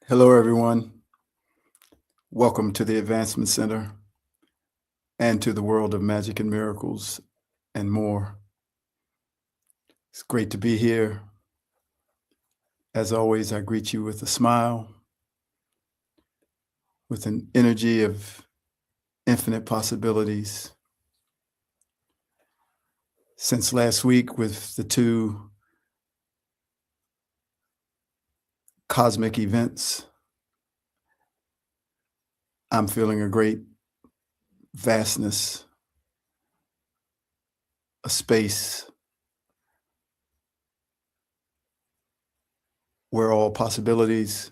Hello, everyone. Welcome to the Advancement Center and to the world of magic and miracles and more. It's great to be here. As always, I greet you with a smile, with an energy of infinite possibilities. Since last week, with the two cosmic events, I'm feeling a great vastness, a space where all possibilities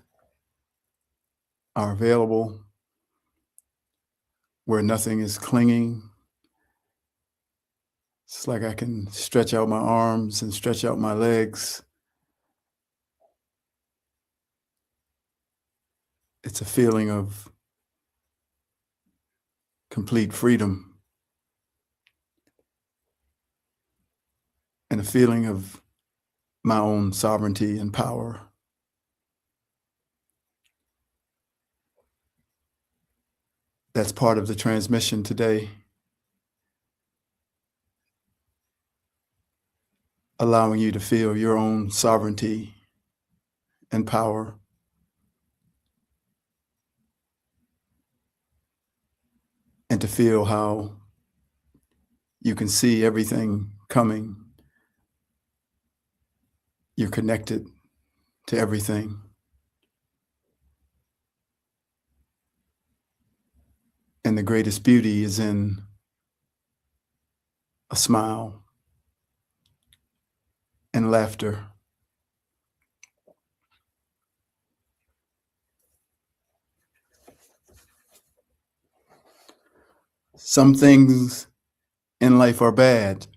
are available, where nothing is clinging. It's like I can stretch out my arms and stretch out my legs. It's a feeling of complete freedom and a feeling of my own sovereignty and power. That's part of the transmission today, allowing you to feel your own sovereignty and power. And to feel how you can see everything coming. You're connected to everything. And the greatest beauty is in a smile and laughter. Some things in life are bad.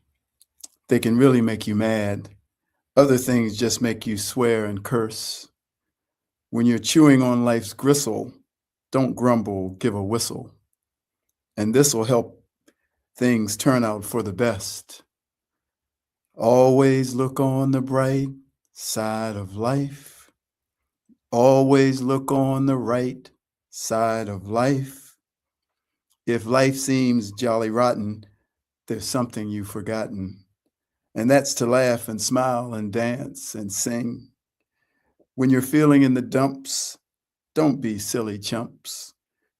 They can really make you mad. Other things just make you swear and curse. When you're chewing on life's gristle, don't grumble, give a whistle. And this will help things turn out for the best. Always look on the bright side of life. Always look on the right side of life. If life seems jolly rotten, there's something you've forgotten. And that's to laugh and smile and dance and sing. When you're feeling in the dumps, don't be silly chumps.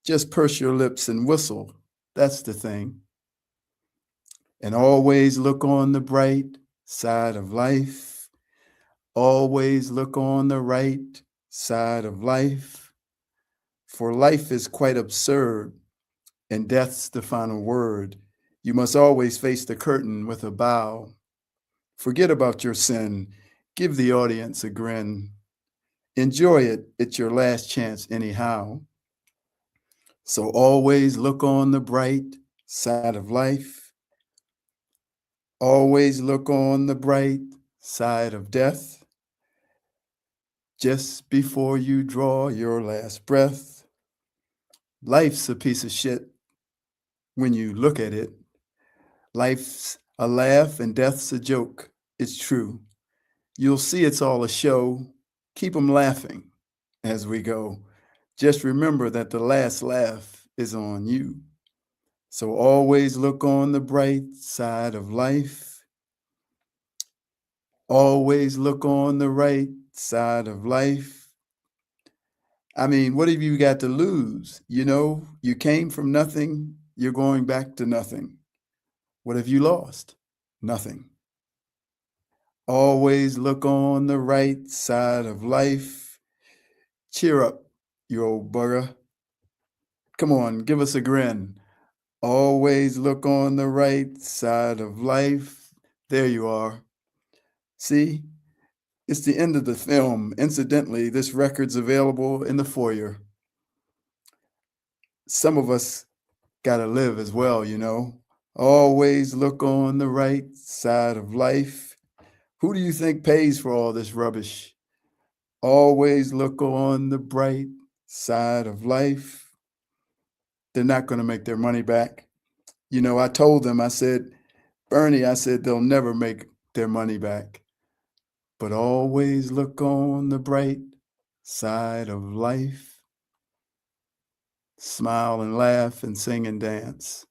Just purse your lips and whistle. That's the thing. And always look on the bright side of life. Always look on the right side of life. For life is quite absurd, and death's the final word. You must always face the curtain with a bow. Forget about your sin. Give the audience a grin. Enjoy it. It's your last chance anyhow. So always look on the bright side of life. Always look on the bright side of death. Just before you draw your last breath. Life's a piece of shit when you look at it. Life's a laugh and death's a joke. It's true. You'll see it's all a show. Keep 'em laughing as we go. Just remember that the last laugh is on you. So always look on the bright side of life. Always look on the right side of life. I mean, what have you got to lose? You know, you came from nothing, you're going back to nothing. What have you lost? Nothing. Always look on the right side of life. Cheer up, you old bugger. Come on, give us a grin. Always look on the right side of life. There you are. See, it's the end of the film. Incidentally, this record's available in the foyer. Some of us got to live as well, you know. Always look on the right side of life. Who do you think pays for all this rubbish? Always look on the bright side of life. They're not going to make their money back. You know, I told them, I said, Bernie, I said, they'll never make their money back. But always look on the bright side of life. Smile and laugh and sing and dance.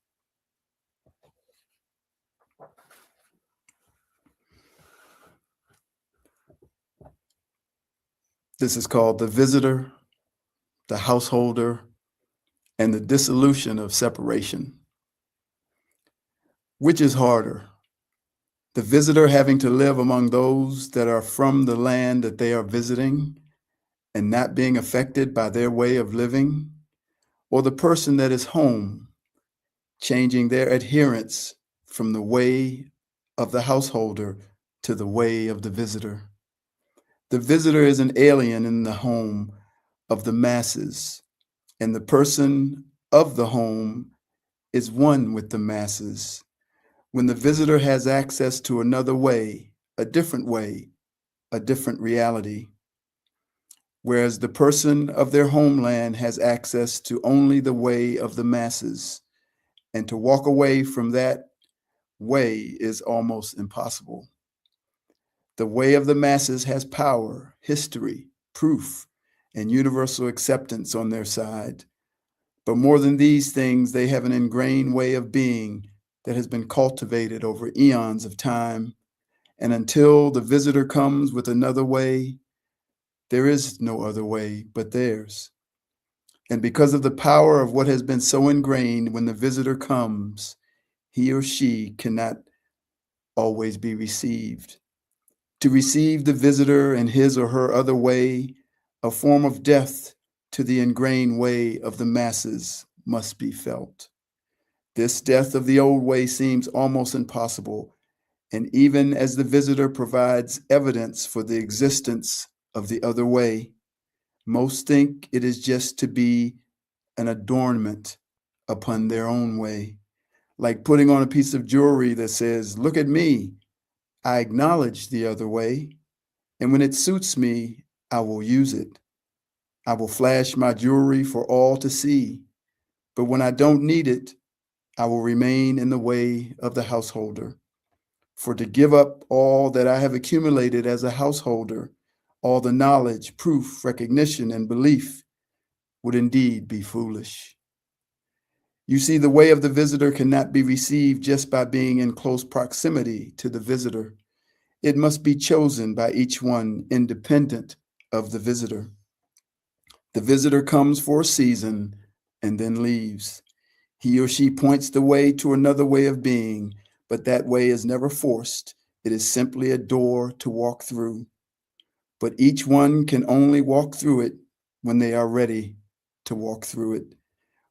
This is called the visitor, the householder, and the dissolution of separation. Which is harder? The visitor having to live among those that are from the land that they are visiting and not being affected by their way of living, or the person that is home, changing their adherence from the way of the householder to the way of the visitor. The visitor is an alien in the home of the masses, and the person of the home is one with the masses. When the visitor has access to another way, a different reality, whereas the person of their homeland has access to only the way of the masses, and to walk away from that way is almost impossible. The way of the masses has power, history, proof, and universal acceptance on their side. But more than these things, they have an ingrained way of being that has been cultivated over eons of time. And until the visitor comes with another way, there is no other way but theirs. And because of the power of what has been so ingrained, when the visitor comes, he or she cannot always be received. To receive the visitor in his or her other way, a form of death to the ingrained way of the masses must be felt. This death of the old way seems almost impossible, and even as the visitor provides evidence for the existence of the other way, most think it is just to be an adornment upon their own way, like putting on a piece of jewelry that says, "Look at me, I acknowledge the other way, and when it suits me, I will use it. I will flash my jewelry for all to see, but when I don't need it, I will remain in the way of the householder. For to give up all that I have accumulated as a householder, all the knowledge, proof, recognition, and belief, would indeed be foolish." You see, the way of the visitor cannot be received just by being in close proximity to the visitor. It must be chosen by each one independent of the visitor. The visitor comes for a season and then leaves. He or she points the way to another way of being, but that way is never forced. It is simply a door to walk through. But each one can only walk through it when they are ready to walk through it,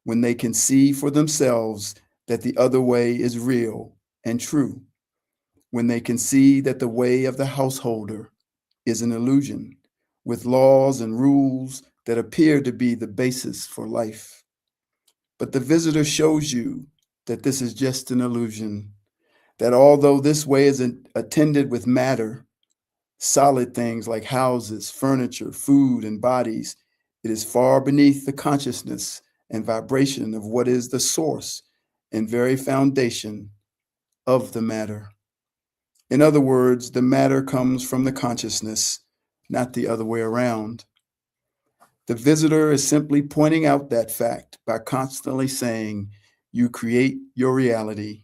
when they can see for themselves that the other way is real and true, when they can see that the way of the householder is an illusion, with laws and rules that appear to be the basis for life. But the visitor shows you that this is just an illusion, that although this way is attended with matter, solid things like houses, furniture, food, and bodies, it is far beneath the consciousness and vibration of what is the source and very foundation of the matter. In other words, the matter comes from the consciousness, not the other way around. The visitor is simply pointing out that fact by constantly saying, "You create your reality.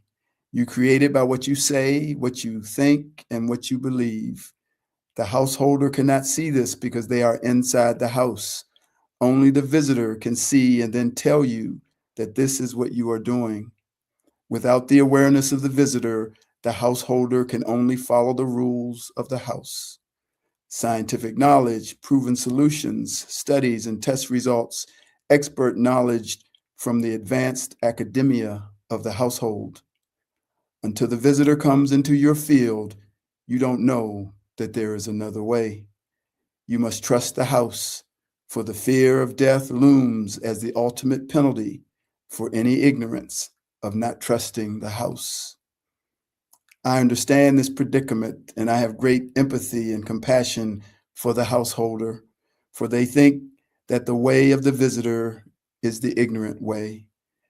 You create it by what you say, what you think, and what you believe." The householder cannot see this because they are inside the house. Only the visitor can see and then tell you that this is what you are doing. Without the awareness of the visitor, the householder can only follow the rules of the house. Scientific knowledge, proven solutions, studies and test results, expert knowledge from the advanced academia of the household. Until the visitor comes into your field, you don't know that there is another way. You must trust the house, for the fear of death looms as the ultimate penalty for any ignorance of not trusting the house. I understand this predicament, and I have great empathy and compassion for the householder, for they think that the way of the visitor is the ignorant way,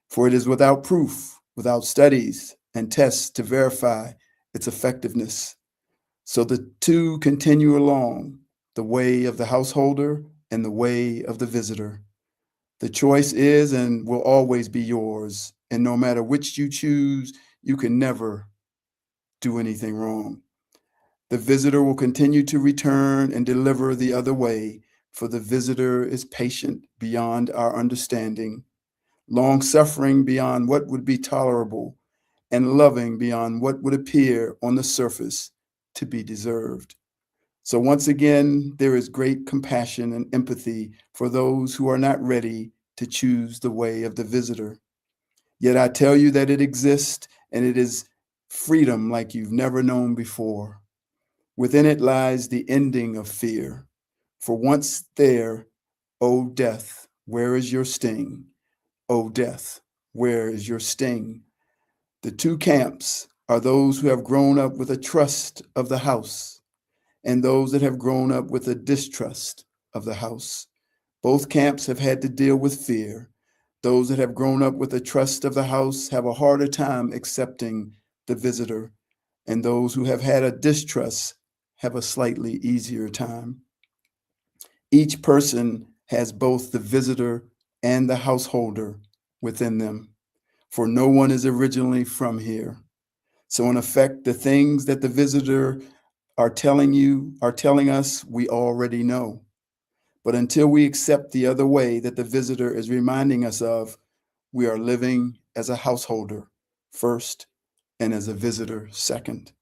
for it is without proof, without studies and tests to verify its effectiveness. So the two continue along, the way of the householder and the way of the visitor. The choice is and will always be yours. And no matter which you choose, you can never do anything wrong. The visitor will continue to return and deliver the other way, for the visitor is patient beyond our understanding, long suffering beyond what would be tolerable, and loving beyond what would appear on the surface to be deserved. So, once again, there is great compassion and empathy for those who are not ready to choose the way of the visitor. Yet I tell you that it exists, and it is freedom like you've never known before. Within it lies the ending of fear. For once there, O death, where is your sting? O death, where is your sting? The two camps are those who have grown up with a trust of the house and those that have grown up with a distrust of the house. Both camps have had to deal with fear. Those that have grown up with a trust of the house have a harder time accepting the visitor, and those who have had a distrust have a slightly easier time. Each person has both the visitor and the householder within them, for no one is originally from here. So, in effect, the things that the visitor are telling us, we already know. But until we accept the other way that the visitor is reminding us of, we are living as a householder first and as a visitor second.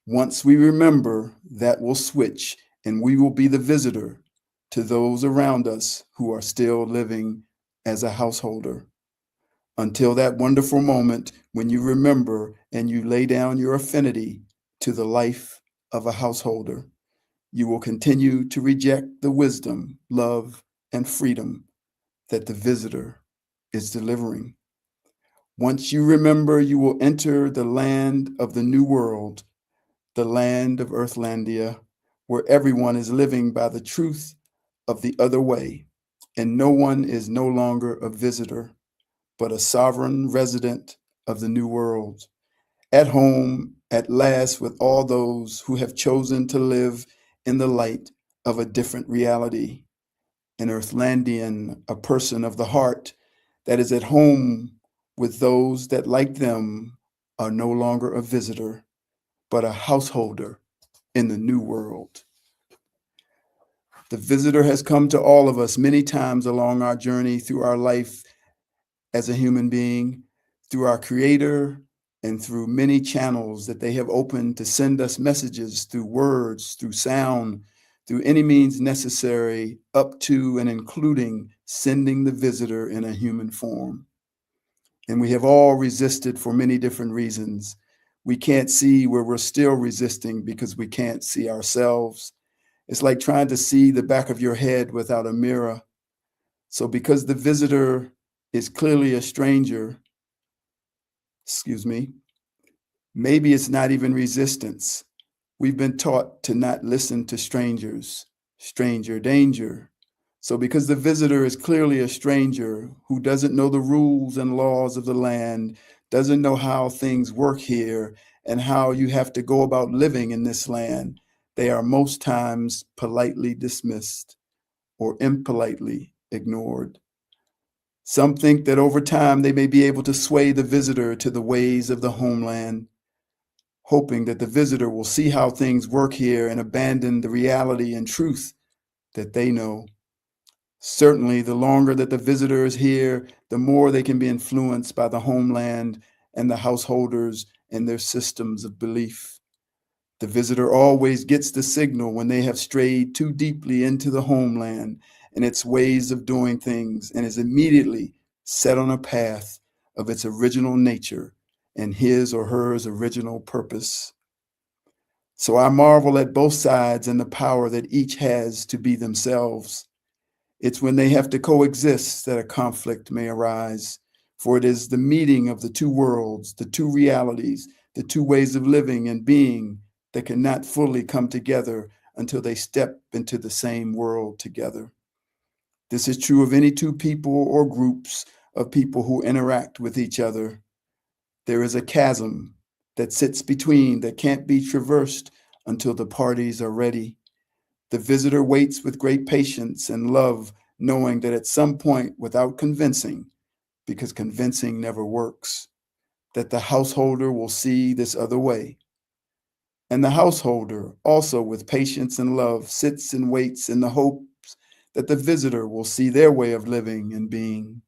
Once we remember, that will switch and we will be the visitor to those around us who are still living as a householder. Until that wonderful moment when you remember and you lay down your affinity to the life of a householder, you will continue to reject the wisdom, love, and freedom that the visitor is delivering. Once you remember, you will enter the land of the new world, the land of Earthlandia, where everyone is living by the truth of the other way, and no one is no longer a visitor, but a sovereign resident of the new world, at home at last with all those who have chosen to live in the light of a different reality. An Earthlandian, a person of the heart that is at home with those that, like them, are no longer a visitor, but a householder in the new world. The visitor has come to all of us many times along our journey through our life as a human being, through our Creator, and through many channels that they have opened to send us messages through words, through sound, through any means necessary, up to and including sending the visitor in a human form. And we have all resisted for many different reasons. We can't see where we're still resisting because we can't see ourselves. It's like trying to see the back of your head without a mirror. So because the visitor is clearly a stranger, maybe it's not even resistance. We've been taught to not listen to strangers, stranger danger. So because the visitor is clearly a stranger who doesn't know the rules and laws of the land, doesn't know how things work here and how you have to go about living in this land, they are most times politely dismissed or impolitely ignored. Some think that over time they may be able to sway the visitor to the ways of the homeland, hoping that the visitor will see how things work here and abandon the reality and truth that they know. Certainly, the longer that the visitor is here, the more they can be influenced by the homeland and the householders and their systems of belief. The visitor always gets the signal when they have strayed too deeply into the homeland and its ways of doing things, and is immediately set on a path of its original nature and his or hers original purpose. So I marvel at both sides and the power that each has to be themselves. It's when they have to coexist that a conflict may arise, for it is the meeting of the two worlds, the two realities, the two ways of living and being that cannot fully come together until they step into the same world together. This is true of any two people or groups of people who interact with each other. There is a chasm that sits between that can't be traversed until the parties are ready. The visitor waits with great patience and love, knowing that at some point, without convincing, because convincing never works, that the householder will see this other way. And the householder, also with patience and love, sits and waits in the hopes that the visitor will see their way of living and being.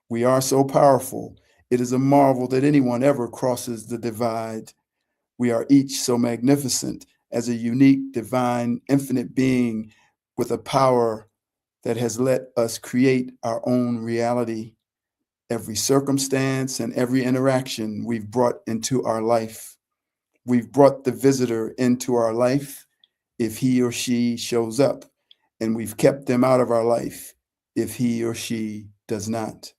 We are so powerful, it is a marvel that anyone ever crosses the divide. We are each so magnificent as a unique, divine, infinite being with a power that has let us create our own reality. Every circumstance and every interaction we've brought into our life. We've brought the visitor into our life if he or she shows up, and we've kept them out of our life if he or she does not.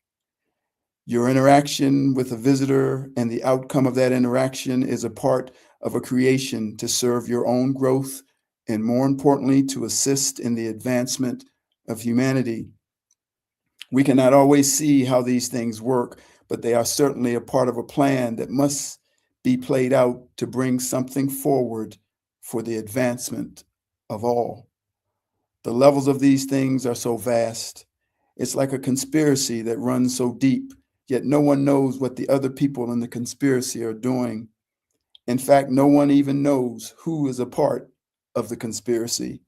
Your interaction with a visitor and the outcome of that interaction is a part of a creation to serve your own growth and, more importantly, to assist in the advancement of humanity. We cannot always see how these things work, but they are certainly a part of a plan that must be played out to bring something forward for the advancement of all. The levels of these things are so vast. It's like a conspiracy that runs so deep, yet no one knows what the other people in the conspiracy are doing. In fact, no one even knows who is a part of the conspiracy.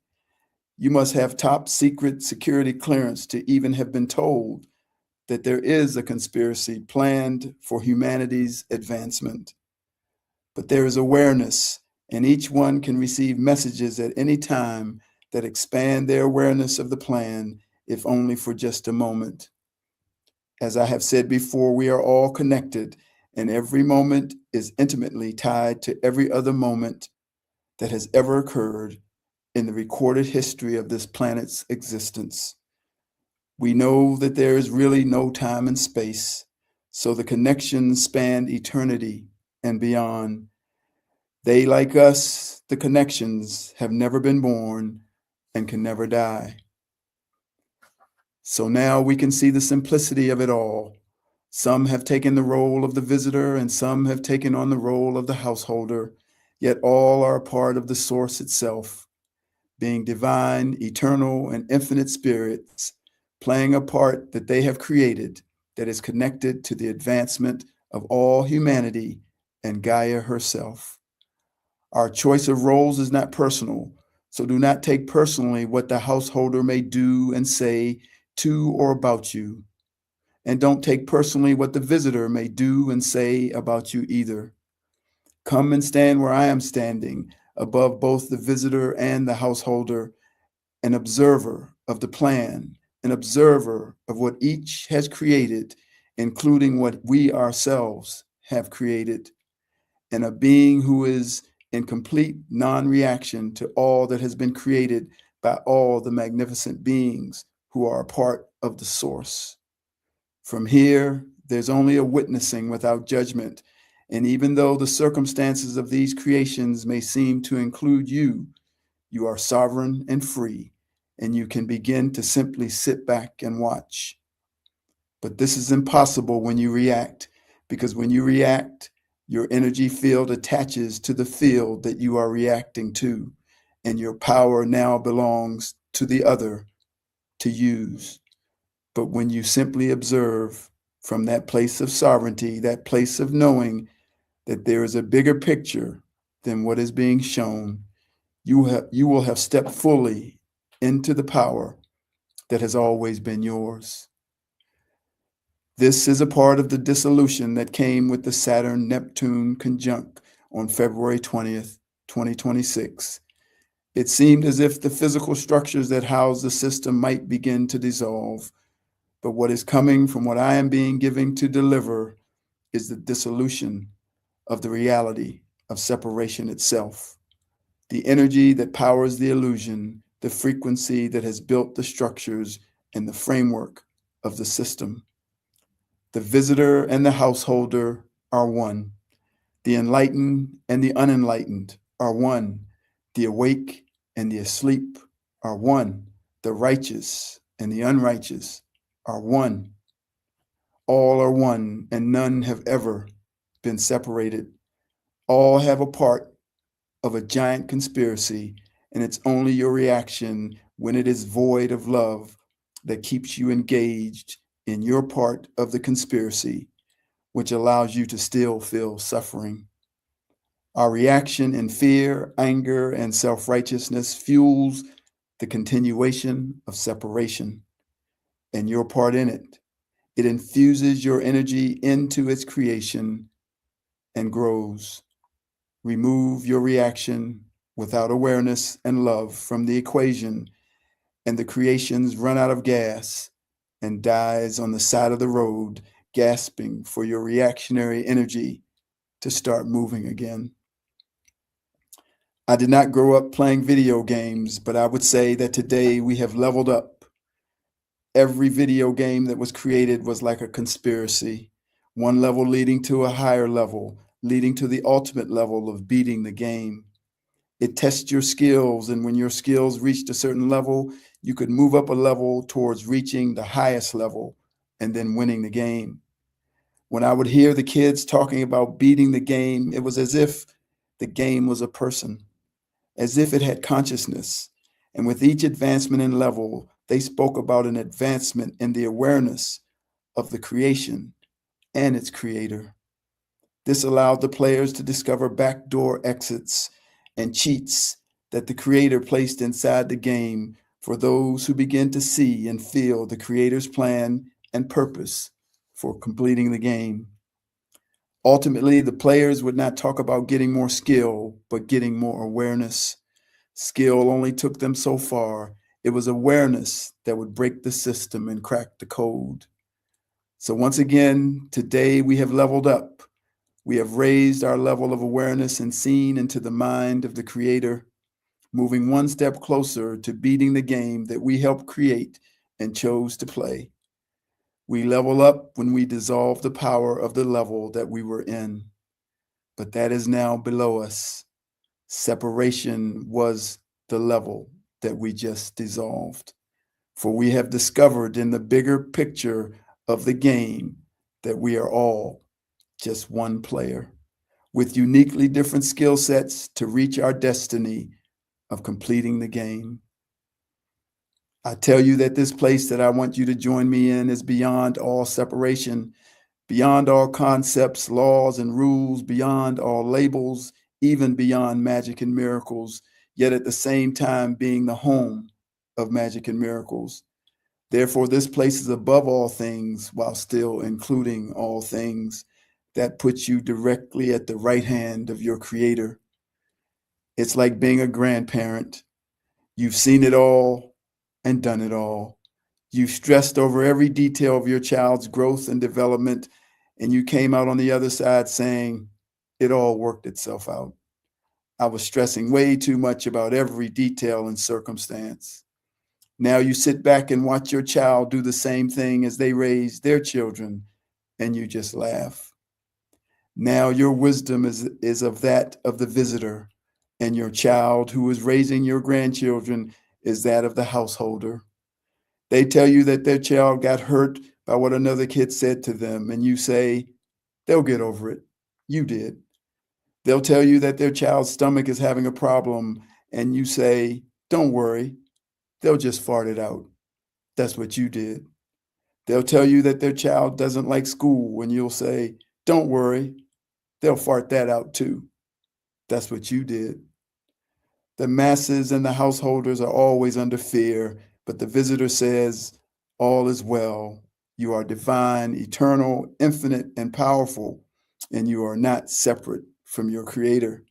You must have top secret security clearance to even have been told that there is a conspiracy planned for humanity's advancement. But there is awareness, and each one can receive messages at any time that expand their awareness of the plan, if only for just a moment. As I have said before, we are all connected, and every moment is intimately tied to every other moment that has ever occurred in the recorded history of this planet's existence. We know that there is really no time and space, so the connections span eternity and beyond. They, like us, the connections, have never been born and can never die. So now we can see the simplicity of it all. Some have taken the role of the visitor and some have taken on the role of the householder, yet all are a part of the source itself, being divine, eternal, and infinite spirits, playing a part that they have created that is connected to the advancement of all humanity and Gaia herself. Our choice of roles is not personal, so do not take personally what the householder may do and say to or about you. And don't take personally what the visitor may do and say about you either. Come and stand where I am standing, above both the visitor and the householder, an observer of the plan, an observer of what each has created, including what we ourselves have created, and a being who is in complete non-reaction to all that has been created by all the magnificent beings who are a part of the source. From here, there's only a witnessing without judgment, and even though the circumstances of these creations may seem to include you, you are sovereign and free, and you can begin to simply sit back and watch. But this is impossible when you react, because when you react, your energy field attaches to the field that you are reacting to, and your power now belongs to the other to use. But when you simply observe from that place of sovereignty, that place of knowing that there is a bigger picture than what is being shown, you will have stepped fully into the power that has always been yours. This is a part of the dissolution that came with the Saturn-Neptune conjunct on February 20th, 2026. It seemed as if the physical structures that house the system might begin to dissolve, but what is coming from what I am being given to deliver is the dissolution of the reality of separation itself. The energy that powers the illusion, the frequency that has built the structures and the framework of the system. The visitor and the householder are one. The enlightened and the unenlightened are one. The awake and the asleep are one. The righteous and the unrighteous are one. All are one, and none have ever been separated. All have a part of a giant conspiracy, and it's only your reaction when it is void of love that keeps you engaged in your part of the conspiracy, which allows you to still feel suffering. Our reaction in fear, anger, and self righteousness fuels the continuation of separation and your part in it. It infuses your energy into its creation and grows. Remove your reaction without awareness and love from the equation, and the creations run out of gas and dies on the side of the road, gasping for your reactionary energy to start moving again. I did not grow up playing video games, but I would say that today we have leveled up. Every video game that was created was like a conspiracy, one level leading to a higher level, leading to the ultimate level of beating the game. It tests your skills, and when your skills reached a certain level, you could move up a level towards reaching the highest level and then winning the game. When I would hear the kids talking about beating the game, it was as if the game was a person, as if it had consciousness. And with each advancement in level, they spoke about an advancement in the awareness of the creation and its creator. This allowed the players to discover backdoor exits and cheats that the creator placed inside the game for those who begin to see and feel the creator's plan and purpose for completing the game. Ultimately, the players would not talk about getting more skill, but getting more awareness. Skill only took them so far. It was awareness that would break the system and crack the code. So once again, today we have leveled up. We have raised our level of awareness and seen into the mind of the creator, moving one step closer to beating the game that we helped create and chose to play. We level up when we dissolve the power of the level that we were in, but that is now below us. Separation was the level that we just dissolved. For we have discovered in the bigger picture of the game that we are all just one player with uniquely different skill sets to reach our destiny of completing the game. I tell you that this place that I want you to join me in is beyond all separation, beyond all concepts, laws, and rules, beyond all labels, even beyond magic and miracles, yet at the same time being the home of magic and miracles. Therefore, this place is above all things while still including all things. That puts you directly at the right hand of your creator. It's like being a grandparent. You've seen it all and done it all. You've stressed over every detail of your child's growth and development, and you came out on the other side saying, it all worked itself out. I was stressing way too much about every detail and circumstance. Now you sit back and watch your child do the same thing as they raise their children, and you just laugh. Now your wisdom is of that of the visitor, and your child who is raising your grandchildren is that of the householder. They tell you that their child got hurt by what another kid said to them, and you say, they'll get over it. You did. They'll tell you that their child's stomach is having a problem, and you say, don't worry, they'll just fart it out. That's what you did. They'll tell you that their child doesn't like school, and you'll say, don't worry, they'll fart that out too. That's what you did. The masses and the householders are always under fear, but the visitor says, all is well. You are divine, eternal, infinite, and powerful, and you are not separate from your creator.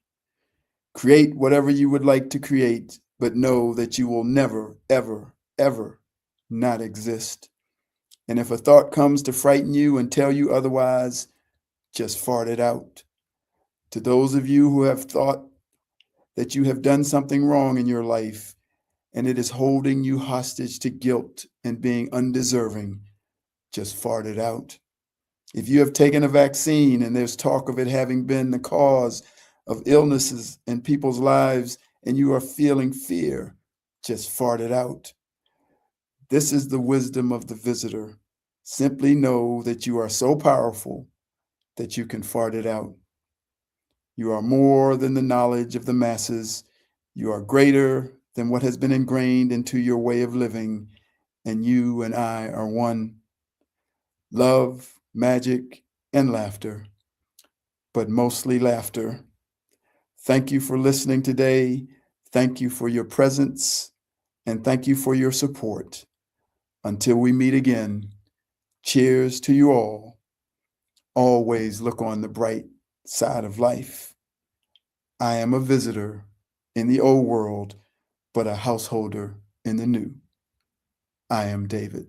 Create whatever you would like to create, but know that you will never, ever, ever not exist. And if a thought comes to frighten you and tell you otherwise, just fart it out. To those of you who have thought that you have done something wrong in your life and it is holding you hostage to guilt and being undeserving, just fart it out. If you have taken a vaccine and there's talk of it having been the cause of illnesses in people's lives and you are feeling fear, just fart it out. This is the wisdom of the visitor. Simply know that you are so powerful that you can fart it out. You are more than the knowledge of the masses. You are greater than what has been ingrained into your way of living, and you and I are one. Love, magic, and laughter, but mostly laughter. Thank you for listening today. Thank you for your presence, and thank you for your support. Until we meet again, cheers to you all. Always look on the bright side of life. I am a visitor in the old world, but a householder in the new. I am David.